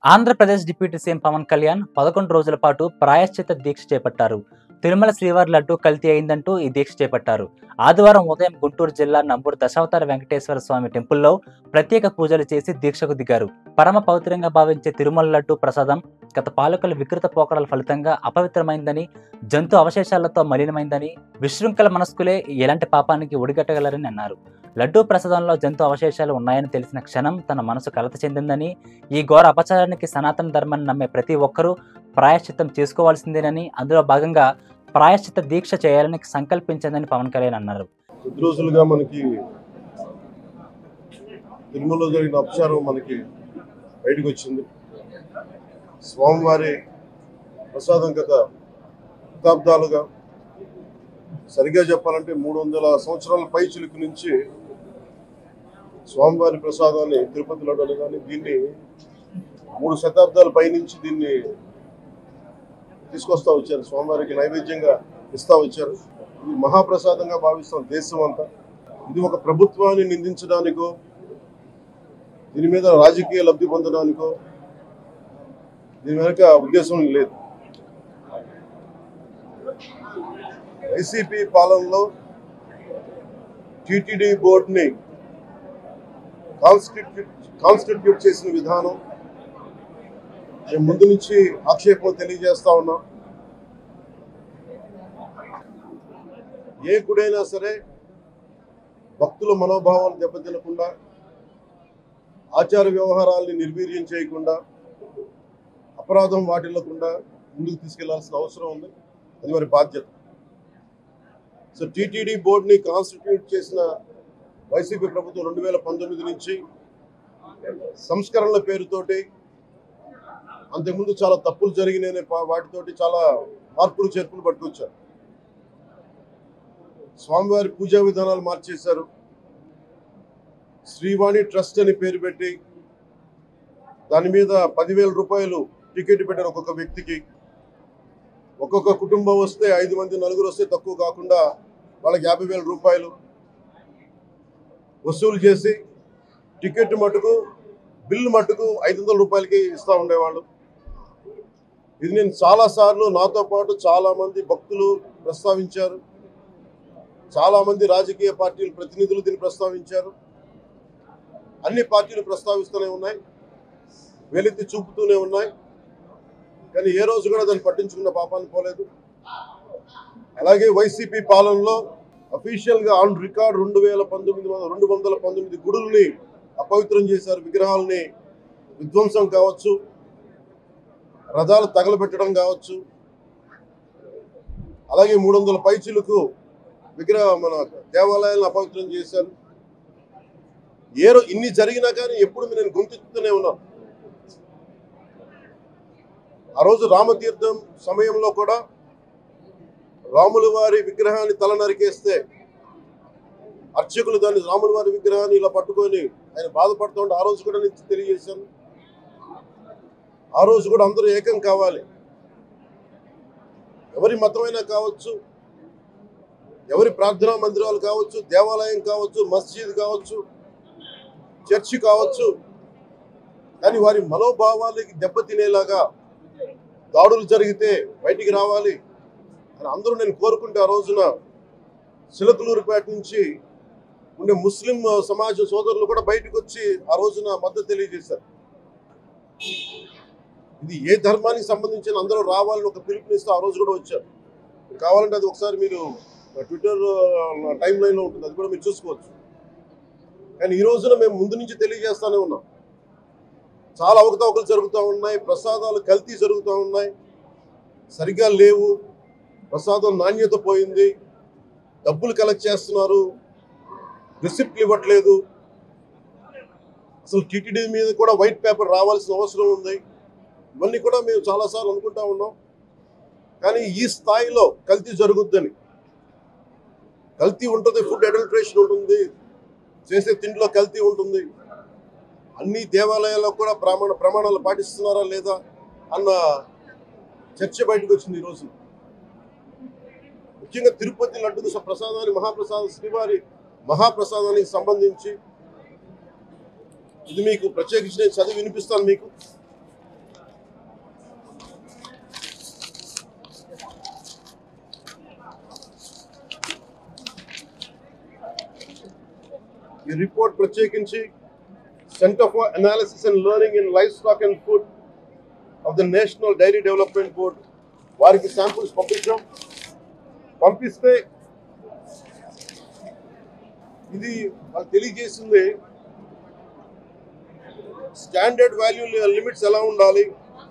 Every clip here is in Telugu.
ఆంధ్రప్రదేశ్ డిప్యూటీ సీఎం పవన్ కళ్యాణ్ 11 రోజుల పాటు ప్రాయశ్చిత్త దీక్ష చేపట్టారు. తిరుమల శ్రీవారి లడ్డూ కల్తీ అయిందంటూ ఈ దీక్ష చేపట్టారు. ఆదివారం ఉదయం గుంటూరు జిల్లా నంబూరు దశావతార వెంకటేశ్వర స్వామి టెంపుల్లో ప్రత్యేక పూజలు చేసి దీక్షకు దిగారు. పరమ పవిత్రంగా భావించే తిరుమల లడ్డూ ప్రసాదం గత పాలకుల వికృత పోకడల ఫలితంగా అపవిత్రమైందని, జంతు అవశేషాలతో మలినమైందని, విశృంఖల మనస్కులే ఎలాంటి పాపానికి ఒడిగట్టగలరని అన్నారు. లడ్డూ ప్రసాదంలో జంతు అవశేషాలు ఉన్నాయని తెలిసిన క్షణం తన మనసు కలత చెందిందని, ఈ ఘోర అపచారానికి సనాతన ధర్మాన్ని నమ్మే ప్రతి ఒక్కరూ ప్రాయశ్చిత్తం చేసుకోవాల్సిందేనని, అందులో భాగంగా ప్రాయశ్చిత్త దీక్ష చేయాలని సంకల్పించిందని పవన్ కళ్యాణ్ అన్నారు. కొద్ది రోజులుగా మనకి తిరుమలలో జరిగిన అపచారం మనకి బయటకు వచ్చింది. స్వామివారి ప్రసాదం గత శతాబ్దాలుగా, సరిగ్గా చెప్పాలంటే 300 సంవత్సరాల పై చిలుకు నుంచి స్వామివారి ప్రసాదాన్ని తిరుపతి లడ్డూని కానీ దీన్ని 3 శతాబ్దాల పైనుంచి దీన్ని తీసుకొస్తా వచ్చారు. స్వామివారికి నైవేద్యంగా ఇస్తా వచ్చారు. ఇది మహాప్రసాదంగా భావిస్తాం దేశం అంతా. ఇది ఒక ప్రభుత్వాన్ని నిందించడానికో, దీని మీద రాజకీయ లబ్ధి పొందడానికో దీని వెనక ఉద్దేశం లేదు. వైసీపీ పాలనలో టీటీడీ బోర్డుని కాన్స్టిట్యూట్ చేసిన విధానం మేము ముందు నుంచి ఆక్షేపం తెలియజేస్తా ఉన్నాం. ఏ గుడైనా సరే భక్తుల మనోభావాలు దెబ్బతినకుండా, ఆచార వ్యవహారాల్ని నిర్వీర్యం చేయకుండా, అపరాధం వాటిల్లకుండా ముందుకు తీసుకెళ్లాల్సిన అవసరం ఉంది. అది వారి బాధ్యత. సో టీటీడీ బోర్డుని కాన్స్టిట్యూట్ చేసిన వైసీపీ ప్రభుత్వం 2019 నుంచి సంస్కరణల పేరుతోటి, అంతకుముందు చాలా తప్పులు జరిగినాయనే వాటితోటి చాలా మార్పులు చేర్పులు పట్టుకొచ్చారు. స్వామివారి పూజా విధానాలు మార్చేశారు. శ్రీవాణి ట్రస్ట్ అని పేరు పెట్టి దాని మీద 10,000 రూపాయలు టికెట్ పెట్టారు ఒక్కొక్క వ్యక్తికి. ఒక్కొక్క కుటుంబం వస్తే 5 మంది, 4 వస్తే తక్కువ కాకుండా వాళ్ళకి 50,000 రూపాయలు వసూలు చేసి టికెట్ మటుకు, బిల్లు మటుకు 500 రూపాయలకి ఇస్తూ ఉండేవాళ్ళు. ఇది నేను చాలాసార్లు, నాతో పాటు చాలామంది భక్తులు ప్రస్తావించారు. చాలామంది రాజకీయ పార్టీల ప్రతినిధులు దీన్ని ప్రస్తావించారు. అన్ని పార్టీలు ప్రస్తావిస్తూనే ఉన్నాయి, వెలితి చూపుతూనే ఉన్నాయి. కానీ ఏ రోజు కూడా దాన్ని పట్టించుకున్న పాపాన్ని పోలేదు. అలాగే వైసీపీ పాలనలో అఫీషియల్గా ఆన్ రికార్డ్ 219 గుడుల్ని అపవిత్రం చేశారు. విగ్రహాలని విధ్వంసం కావచ్చు, రథాలు తగలబెట్టడం కావచ్చు, అలాగే 300 పైచిలకు మన దేవాలయాలను అపవిత్రం చేశారు. ఇన్ని జరిగినా కానీ ఎప్పుడు నేను గొంతెత్తుతూనే ఉన్నాను. ఆ రోజు రామతీర్థం సమయంలో కూడా రాముల వారి విగ్రహాన్ని తల నరికేస్తే అర్చకులు దాన్ని, రాముల వారి విగ్రహాన్ని ఇలా పట్టుకొని ఆయన బాధపడుతూ ఉంటే ఆ రోజు కూడా నేను తెలియజేశాను. ఆ రోజు కూడా అందరూ ఏకం కావాలి. ఎవరి మతమైనా కావచ్చు, ఎవరి ప్రార్థనా మందిరాలు కావచ్చు, దేవాలయం కావచ్చు, మస్జిద్ కావచ్చు, చర్చి కావచ్చు, కానీ వారి మనోభావాలకి దెబ్బతినేలాగా దాడులు జరిగితే బయటికి రావాలి అని అందరూ నేను కోరుకుంటే, ఆ రోజున చిలకలూరుపేట నుంచి ఉండే ముస్లిం సమాజ సోదరులు కూడా బయటకు వచ్చి ఆ రోజున మద్దతు తెలియజేశారు. ఇది ఏ ధర్మానికి సంబంధించిన అందరూ రావాలని ఒక పిలుపునిస్తూ ఆ రోజు కూడా వచ్చారు. కావాలంటే అది ఒకసారి మీరు ట్విట్టర్ టైం లైన్లో ఉంటుంది, అది కూడా మీరు చూసుకోవచ్చు. కానీ ఈ రోజున మేము ముందు నుంచి తెలియజేస్తూనే ఉన్నాం. చాలా అవకతవకలు జరుగుతూ ఉన్నాయి, ప్రసాదాలు కల్తీ జరుగుతూ ఉన్నాయి, సరిగ్గా లేవు, ప్రసాదం నాణ్యత పోయింది, డబ్బులు కలెక్ట్ చేస్తున్నారు, రిసిప్ట్లు ఇవ్వట్లేదు. అసలు టీటీడీ మీద కూడా వైట్ పేపర్ రావాల్సిన అవసరం ఉంది. ఇవన్నీ కూడా మేము చాలాసార్లు అనుకుంటా ఉన్నాం. కానీ ఈ స్థాయిలో కల్తీ జరుగుద్దని, కల్తీ ఉంటుంది, ఫుడ్ అడల్ట్రేషన్ ఉంటుంది, చేసే తిండిలో కల్తీ ఉంటుంది, అన్ని దేవాలయాల్లో కూడా ప్రమాణాలు పాటిస్తున్నారా లేదా అన్న చర్చ బయటకు వచ్చింది ఈ రోజు. ముఖ్యంగా తిరుపతి లడ్డు ప్రసాదాన్ని, శ్రీవారి మహాప్రసాదానికి సంబంధించి ఇది మీకు ప్రత్యేకించి నేను చదివి వినిపిస్తాను. మీకు ఈ రిపోర్ట్ ప్రత్యేకించి centre for analysis and learning in livestock and food of the national dairy development board వారికి శాంపుల్స్ పంపిస్తే ఇది వాళ్ళు తెలియజేసింది స్టాండర్డ్ వాల్యూ లిమిట్స్ ఎలా ఉండాలి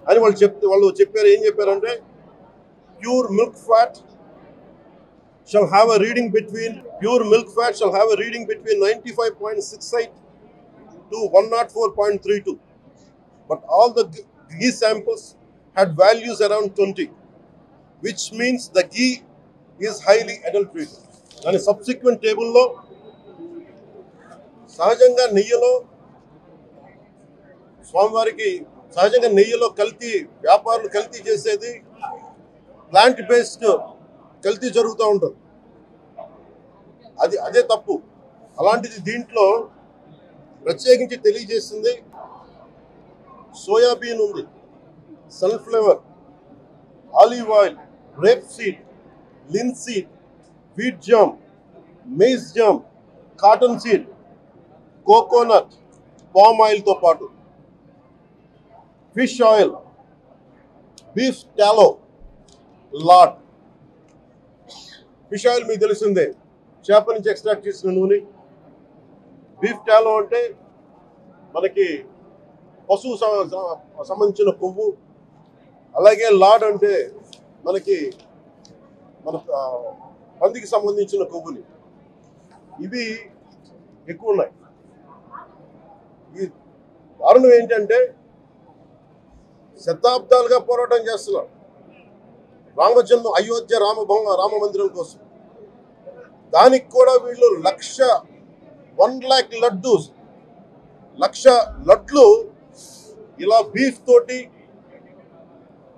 అని వాళ్ళు చెప్పారు. ఏం చెప్పారంటే pure milk fat shall have a reading between 95.68 to 104.32, but all the ghee samples had values around 20, which means the ghee is highly adulterated. And a subsequent table lo సహజంగా నెయ్యిలో స్వామివారికి సహజంగా నెయ్యిలో కల్తీ వ్యాపారులు కల్తీ చేసేది ప్లాంట్ బేస్డ్ కల్తీ జరుగుతూ ఉంటుంది. అదే తప్పు. అలాంటిది దీంట్లో ప్రత్యేకించి తెలియజేస్తుంది సోయాబీన్ ఉంది, sunflower, olive oil, rapeseed, linseed, wheat germ, maize germ, cottonseed, coconut, palm ఆయిల్తో పాటు fish oil, beef tallow, lard. Fish oil మీకు తెలిసిందే, చేప నుంచి ఎక్స్ట్రాక్ట్ చేసిన నూనె. బీఫ్ టాలో అంటే మనకి పశువు సంబంధించిన కొవ్వు. అలాగే లాడ్ అంటే మనకి మన పందికి సంబంధించిన కొవ్వుని. ఇవి ఎక్కువ ఉన్నాయి. ఈ కారణం ఏంటంటే శతాబ్దాలుగా పోరాటం చేస్తున్నారు అయోధ్య రామ మందిరం కోసం. దానికి కూడా వీళ్ళు 1,00,000 లడ్లు ఇలా బీఫ్ తోటి,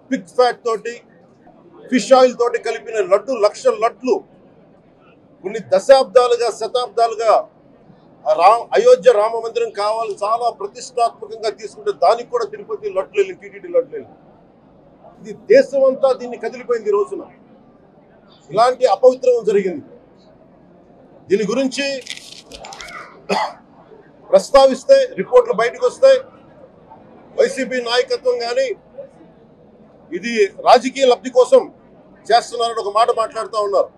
పిగ్ ఫ్యాట్ తోటి, ఫిష్ ఆయిల్ తోటి కలిపిన 1,00,000 లడ్లు కొన్ని శతాబ్దాలుగా అయోధ్య రామ మందిరం కావాలి చాలా ప్రతిష్టాత్మకంగా తీసుకుంటే దానికి కూడా తిరుపతి లడ్లు వెళ్ళి, టీటీడీ లడ్లు వెళ్ళి, ఇది దేశం అంతా దీన్ని కదిలిపోయింది. ఈ రోజున ఇలాంటి అపవిత్రం జరిగింది. దీని గురించి ప్రస్తావిస్తే రిపోర్ట్లు బయటకు వస్తాయి. వైసీపీ నాయకత్వం కానీ ఇది రాజకీయ లబ్ధి కోసం చేస్తున్నారని ఒక మాట మాట్లాడుతూ ఉన్నారు.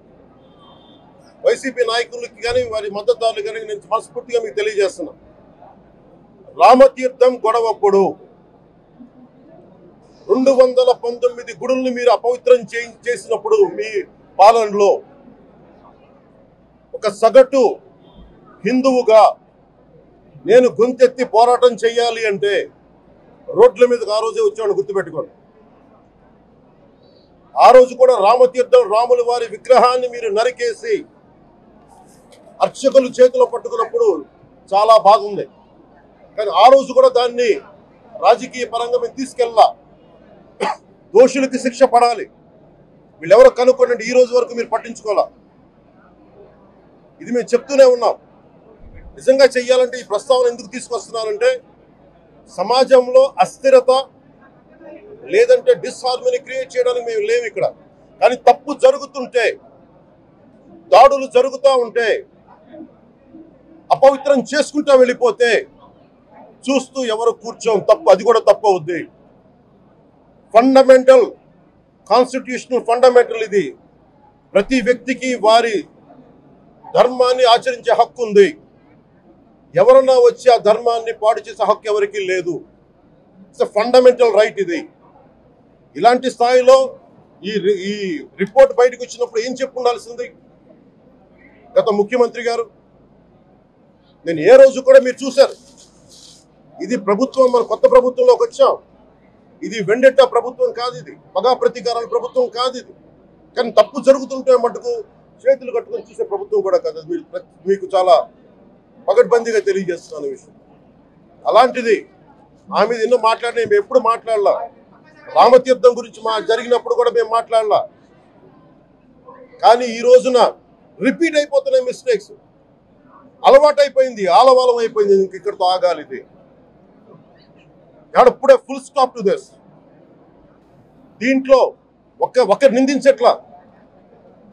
వైసీపీ నాయకులకి కానీ వారి మద్దతుదారులు కానీ నేను మనస్ఫూర్తిగా మీకు తెలియజేస్తున్నా, రామతీర్థం గొడవప్పుడు 219 గుడుల్ని మీరు అపవిత్రం చేసినప్పుడు మీ పాలనలో ఒక సగటు హిందువుగా నేను గొంతెత్తి పోరాటం చేయాలి అంటే రోడ్ల మీదకి ఆ రోజే వచ్చామని గుర్తుపెట్టుకోండి. ఆ రోజు కూడా రామతీర్థం రాముల వారి విగ్రహాన్ని మీరు నరికేసి అర్చకులు చేతిలో పట్టుకున్నప్పుడు చాలా బాగుంది. కానీ ఆ రోజు కూడా దాన్ని రాజకీయ పరంగా మేము తీసుకెళ్ళా. దోషులకి శిక్ష పడాలి, వీళ్ళెవరో కనుక్కోండి. ఈ రోజు వరకు మీరు పట్టించుకోవాలా. ఇది మేము చెప్తూనే ఉన్నాం. నిజంగా చెయ్యాలంటే ఈ ప్రస్తావన ఎందుకు తీసుకొస్తున్నానంటే సమాజంలో అస్థిరత లేదంటే డిస్హార్మనీ క్రియేట్ చేయడానికి మేము లేవు ఇక్కడ. కానీ తప్పు జరుగుతుంటే, దాడులు జరుగుతూ ఉంటే, అపవిత్రం చేసుకుంటూ వెళ్ళిపోతే చూస్తూ ఎవరు కూర్చోం. తప్పు, అది కూడా తప్పు అవుద్ది. ఫండమెంటల్ కాన్స్టిట్యూషనల్ ఫండమెంటల్ ఇది. ప్రతి వ్యక్తికి వారి ధర్మాన్ని ఆచరించే హక్కు ఉంది. ఎవరన్నా వచ్చి ఆ ధర్మాన్ని పాడు చేసే హక్కు ఎవరికి లేదు. ఇట్స్ ఫండమెంటల్ రైట్ ఇది. ఇలాంటి స్థాయిలో ఈ రిపోర్ట్ బయటకు వచ్చినప్పుడు ఏం చెప్పుండాల్సింది గత ముఖ్యమంత్రి గారు? నేను ఏ రోజు కూడా మీరు చూశారు, ఇది ప్రభుత్వం, మన కొత్త ప్రభుత్వంలోకి వచ్చాం. ఇది వెండెట్టా ప్రభుత్వం కాదు, ఇది పగా ప్రతీకారాల ప్రభుత్వం కాదు ఇది. కానీ తప్పు జరుగుతుంటే మటుకు చేతులు కట్టుకొని చూసే ప్రభుత్వం కూడా కాదు. మీకు చాలా పగడ్బందీగా తెలియజేస్తున్నాను విషయం. అలాంటిది ఆమె మీద ఎన్నో మాట్లాడినా మేము ఎప్పుడు మాట్లాడలా. రామతీర్థం గురించి జరిగినప్పుడు కూడా మేము మాట్లాడలా. కానీ ఈ రోజున రిపీట్ అయిపోతున్నాయి మిస్టేక్స్. అలవాటు అయిపోయింది, ఆలవాలం అయిపోయింది. ఇంక ఇక్కడితో ఆగాలి. ఇది ఇప్పుడే ఫుల్ స్టాప్ టు దిస్. దీంట్లో ఒకరు నిందించట్లా.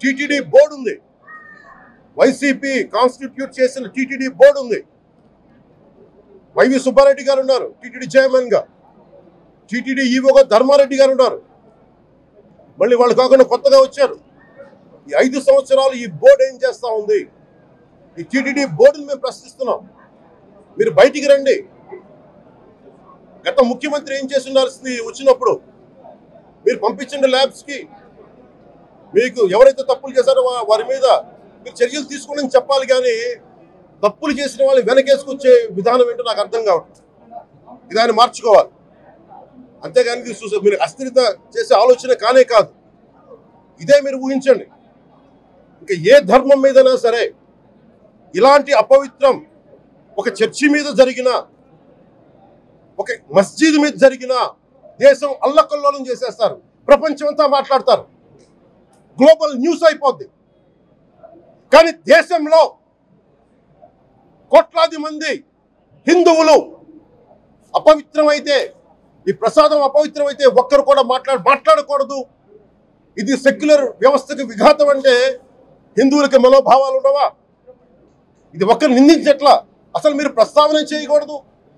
టీటీడీ బోర్డు ఉంది, వైసీపీ కాన్స్టిట్యూట్ చేసిన టీటీడీ బోర్డు ఉంది. వైవి సుబ్బారెడ్డి గారు ఉన్నారు టీటీడీ చైర్మన్ గా, టీటీడీ ఈవోగా ధర్మారెడ్డి గారు ఉన్నారు. మళ్ళీ వాళ్ళు కాకుండా కొత్తగా వచ్చారు. ఈ 5 సంవత్సరాలు ఈ బోర్డు ఏం చేస్తా ఉంది? ఈ టీటీడీ బోర్డుని మేము ప్రశ్నిస్తున్నాం. మీరు బయటికి రండి. గత ముఖ్యమంత్రి ఏం చేసి ఉండాల్సింది? వచ్చినప్పుడు మీరు పంపించండి ల్యాబ్స్కి. మీకు ఎవరైతే తప్పులు చేశారో వారి మీద మీరు చర్యలు తీసుకోండి చెప్పాలి. కానీ తప్పులు చేసిన వాళ్ళు వెనకేసుకొచ్చే విధానం ఏంటో నాకు అర్థం కావట్లేదు. ఇదాన్ని మార్చుకోవాలి. అంతేగాని మీరు అస్థిరత చేసే ఆలోచన కానే కాదు. ఇదే మీరు ఊహించండి. ఇంకా ఏ ధర్మం మీదైనా సరే ఇలాంటి అపవిత్రం ఒక చర్చి మీద జరిగిన, ఒక మస్జిద్ మీద జరిగిన దేశం అల్లకల్లోలం చేసేస్తారు. ప్రపంచం అంతా మాట్లాడతారు. గ్లోబల్ న్యూస్ అయిపోద్ది. కానీ దేశంలో కోట్లాది మంది హిందువులు అపవిత్రమైతే, ఈ ప్రసాదం అపవిత్రమైతే ఒక్కరు కూడా మాట్లాడకూడదు. ఇది సెక్యులర్ వ్యవస్థకు విఘాతం అంటే హిందువులకి మనోభావాలు ఉండవా? ఇది ఒక్కరు నిందించట్లా. అసలు మీరు ప్రస్తావన చేయకూడదు,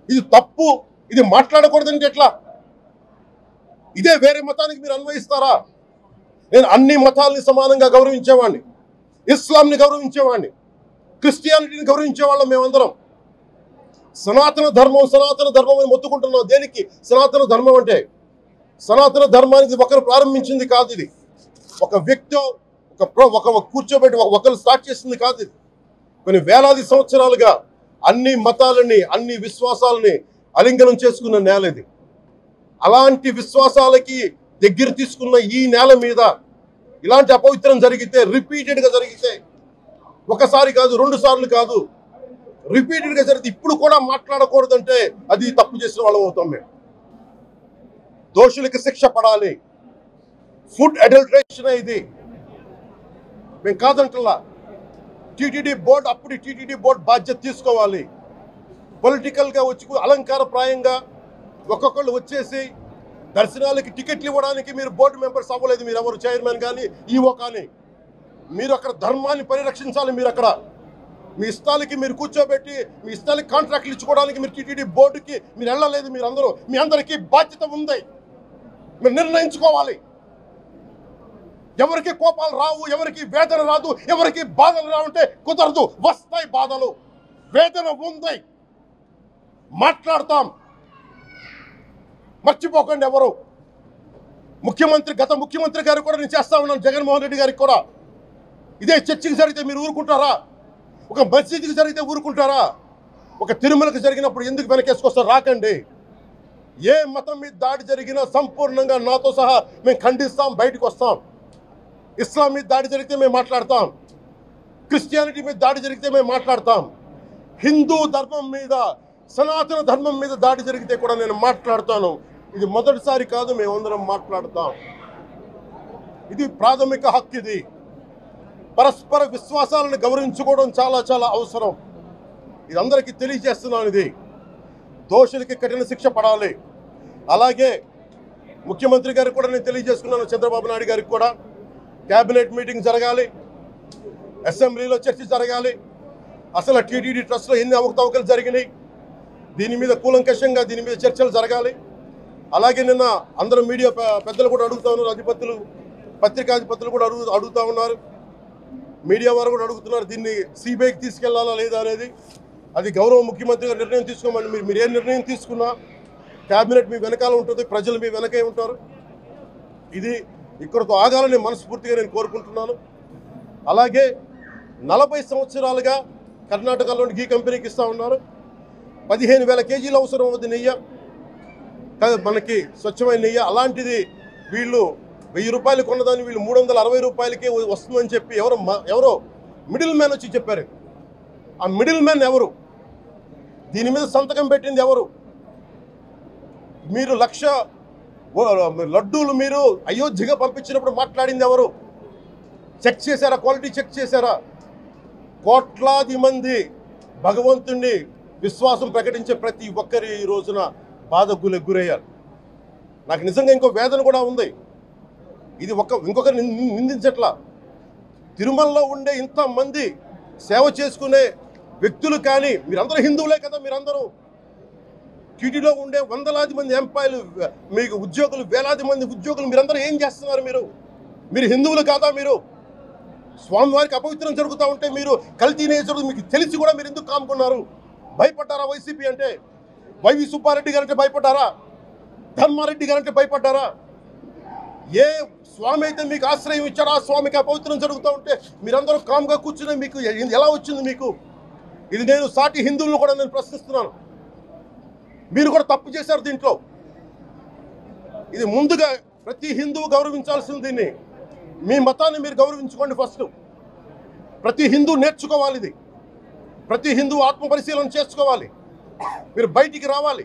ఇది తప్పు, ఇది మాట్లాడకూడదంటే ఎట్లా? ఇదే వేరే మతానికి మీరు అన్వయిస్తారా? నేను అన్ని మతాలని సమానంగా గౌరవించేవాడిని. ఇస్లాంని గౌరవించేవాడిని, క్రిస్టియానిటీని గౌరవించేవాళ్ళం మేమందరం. సనాతన ధర్మం అని మొత్తుకుంటున్నాం. దేనికి సనాతన ధర్మం అంటే? సనాతన ధర్మానికి ఒకరు ప్రారంభించింది కాదు. ఇది ఒక వ్యక్తి ఒక కూర్చోబెట్టి ఒకరు స్టార్ట్ చేసింది కాదు. ఇది కొన్ని వేలాది సంవత్సరాలుగా అన్ని మతాలని, అన్ని విశ్వాసాలని అలింగనం చేసుకున్న నేల ఇది. అలాంటి విశ్వాసాలకి దగ్గర తీసుకున్న ఈ నేల మీద ఇలాంటి అపవిత్రం జరిగితే, రిపీటెడ్గా జరిగితే, ఒకసారి కాదు 2 సార్లు కాదు, రిపీటెడ్గా జరిగితే ఇప్పుడు కూడా మాట్లాడకూడదంటే అది తప్పు చేసిన వాళ్ళం అవుతాం మేము. దోషులకి శిక్ష పడాలి. ఫుడ్ అడల్టరేషన్ ఇది మేము కాదంటలా. టీటీడీ బోర్డు అప్పుడు టీటీడీ బోర్డు బాధ్యత తీసుకోవాలి. పొలిటికల్గా వచ్చి అలంకారప్రాయంగా ఒక్కొక్కళ్ళు వచ్చేసి దర్శనాలకి టికెట్లు ఇవ్వడానికి మీరు బోర్డు మెంబర్స్ అవ్వలేదు. మీరు ఎవరు చైర్మన్ కానీ ఈవో కానీ. మీరు అక్కడ ధర్మాన్ని పరిరక్షించాలి. మీరు అక్కడ మీ ఇష్టాలకి మీరు కూర్చోబెట్టి మీ ఇష్టాలకి కాంట్రాక్ట్లు ఇచ్చుకోవడానికి మీరు టీటీడీ బోర్డుకి మీరు వెళ్ళలేదు. మీరు అందరూ, మీ అందరికీ బాధ్యత ఉంది. మీరు నిర్ణయించుకోవాలి. ఎవరికి కోపాలు రావు, ఎవరికి వేదన రాదు, ఎవరికి బాధలు రావంటే కుదరదు. వస్తాయి బాధలు, వేదన ఉంది, మాట్లాడతాం. మర్చిపోకండి ఎవరు. గత ముఖ్యమంత్రి గారు కూడా నేను చేస్తా ఉన్నాను, జగన్మోహన్ రెడ్డి గారికి కూడా. ఇదే చర్చికి జరిగితే మీరు ఊరుకుంటారా? ఒక మసీదుకి జరిగితే ఊరుకుంటారా? ఒక తిరుమలకి జరిగినప్పుడు ఎందుకు వెనకేసుకొస్తారు? రాకండి. ఏ మతం మీద దాడి జరిగినా సంపూర్ణంగా నాతో సహా మేము ఖండిస్తాం, బయటకు వస్తాం. ఇస్లాం మీద దాడి జరిగితే మేము మాట్లాడతాం, క్రిస్టియానిటీ మీద దాడి జరిగితే మేము మాట్లాడతాం, హిందూ ధర్మం మీద, సనాతన ధర్మం మీద దాడి జరిగితే కూడా నేను మాట్లాడతాను. ఇది మొదటిసారి కాదు, మేమందరం మాట్లాడతాం. ఇది ప్రాథమిక హక్కు. ఇది పరస్పర విశ్వాసాలను గౌరవించుకోవడం చాలా చాలా అవసరం. ఇది అందరికీ తెలియజేస్తున్నాను. ఇది దోషులకి కఠిన శిక్ష పడాలి. అలాగే ముఖ్యమంత్రి గారికి కూడా నేను తెలియజేసుకున్నాను, చంద్రబాబు నాయుడు గారికి కూడా. క్యాబినెట్ మీటింగ్ జరగాలి, అసెంబ్లీలో చర్చ జరగాలి. అసలు టీటీడీ ట్రస్ట్లో ఎన్ని అవకతవకలు జరిగినాయి, దీని మీద కూలంకషంగా దీని మీద చర్చలు జరగాలి. అలాగే నిన్న అందరూ మీడియా పెద్దలు కూడా అడుగుతా ఉన్నారు, అధిపతులు, పత్రికాధిపతులు కూడా అడుగుతూ ఉన్నారు, మీడియా వారు కూడా అడుగుతున్నారు, దీన్ని సిబిఐకి తీసుకెళ్లాలా లేదా అనేది. అది గౌరవ ముఖ్యమంత్రి గారు నిర్ణయం తీసుకోమని. మీరు ఏ నిర్ణయం తీసుకున్నా క్యాబినెట్ మీ వెనకాల ఉంటుంది, ప్రజలు మీ వెనకే ఉంటారు. ఇది ఇక్కడతో ఆగాలని మనస్ఫూర్తిగా నేను కోరుకుంటున్నాను. అలాగే 40 సంవత్సరాలుగా కర్ణాటకలోని గీ కంపెనీకి ఇస్తూ ఉన్నారు. 15,000 కేజీలు అవసరం అవుతుంది నెయ్యి, మనకి స్వచ్ఛమైన నెయ్యి. అలాంటిది వీళ్ళు 1000 రూపాయలు కొన్నదాన్ని వీళ్ళు 360 రూపాయలకే వస్తుందని చెప్పి ఎవరో మిడిల్ మ్యాన్ వచ్చి చెప్పారు. ఆ మిడిల్ మ్యాన్ ఎవరు? దీని మీద సంతకం పెట్టింది ఎవరు? మీరు 1,00,000 లడ్డూలు మీరు అయోధ్యగా పంపించినప్పుడు మాట్లాడింది ఎవరు? చెక్ చేశారా? క్వాలిటీ చెక్ చేశారా? కోట్లాది మంది భగవంతుణ్ణి విశ్వాసం ప్రకటించే ప్రతి ఒక్కరి ఈ రోజున బాధకు గురయ్యారు. నాకు నిజంగా ఇంకో వేదన కూడా ఉంది. ఇది ఇంకొకరు నిందించట్లా. తిరుమలలో ఉండే ఇంతమంది సేవ చేసుకునే వ్యక్తులు కానీ మీరందరూ హిందువులే కదా. మీరందరూ టీటీడీలో ఉండే వందలాది మంది ఎంప్లాయీలు, మీకు ఉద్యోగులు, వేలాది మంది ఉద్యోగులు, మీరందరూ ఏం చేస్తున్నారు? మీరు హిందువులు కాదా? మీరు స్వామివారికి అపవిత్రం జరుగుతూ ఉంటే మీరు కల్తీ జరుగుతుంది మీకు తెలిసి కూడా మీరు ఎందుకు కాముకున్నారు? భయపడ్డారా వైసీపీ అంటే? వైవి సుబ్బారెడ్డి గారంటే భయపడ్డారా? ధర్మారెడ్డి గారంటే భయపడ్డారా? ఏ స్వామి అయితే మీకు ఆశ్రయం ఇచ్చారో ఆ స్వామికి అపవిత్రం జరుగుతూ ఉంటే మీరందరూ కామ్గా కూర్చునే మీకు ఎలా వచ్చింది మీకు? ఇది నేను సాటి హిందువులను కూడా నేను ప్రశ్నిస్తున్నాను. మీరు కూడా తప్పు చేశారు దీంట్లో. ఇది ముందుగా ప్రతి హిందువు గౌరవించాల్సింది. దీన్ని మీ మతాన్ని మీరు గౌరవించుకోండి ఫస్ట్. ప్రతి హిందూ నేర్చుకోవాలి ఇది. ప్రతి హిందూ ఆత్మపరిశీలన చేసుకోవాలి. మీరు బయటికి రావాలి.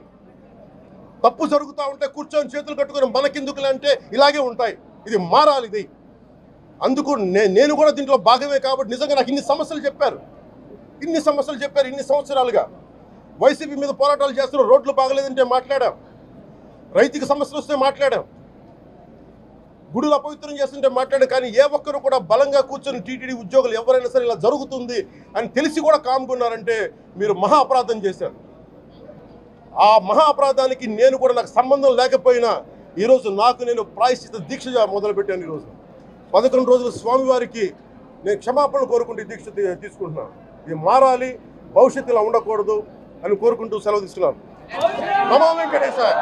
తప్పు జరుగుతూ ఉంటే కూర్చొని చేతులు కట్టుకొని మనకెందుకులే అంటే ఇలాగే ఉంటాయి. ఇది మారాలి. ఇది అందుకు నేను కూడా దీంట్లో భాగమే. కాబట్టి నిజంగా నాకు ఇన్ని సమస్యలు చెప్పారు ఇన్ని సంవత్సరాలుగా. వైసీపీ మీద పోరాటాలు చేస్తున్నారు. రోడ్లు బాగలేదంటే మాట్లాడాం, రైతుకి సమస్యలు వస్తే మాట్లాడాం, గుడులు అపవిత్రం చేస్తుంటే మాట్లాడాం. కానీ ఏ ఒక్కరు కూడా బలంగా కూర్చొని టీటీడీ ఉద్యోగులు ఎవరైనా సరే ఇలా జరుగుతుంది అని తెలిసి కూడా కామ్కున్నారంటే మీరు మహా అపరాధం చేశారు. ఆ మహా అపరాధానికి నాకు సంబంధం లేకపోయినా ఈరోజు నేను ప్రాయశ్చిత దీక్ష మొదలుపెట్టాను. ఈరోజు 11 రోజులు స్వామివారికి నేను క్షమాపణలు కోరుకుంటూ ఈ దీక్ష తీసుకుంటున్నాను. ఇది మారాలి, భవిష్యత్తు ఇలా ఉండకూడదు అని కోరుకుంటూ సెలవు తీసుకున్నాను. నమో వెంకటేశ్వర.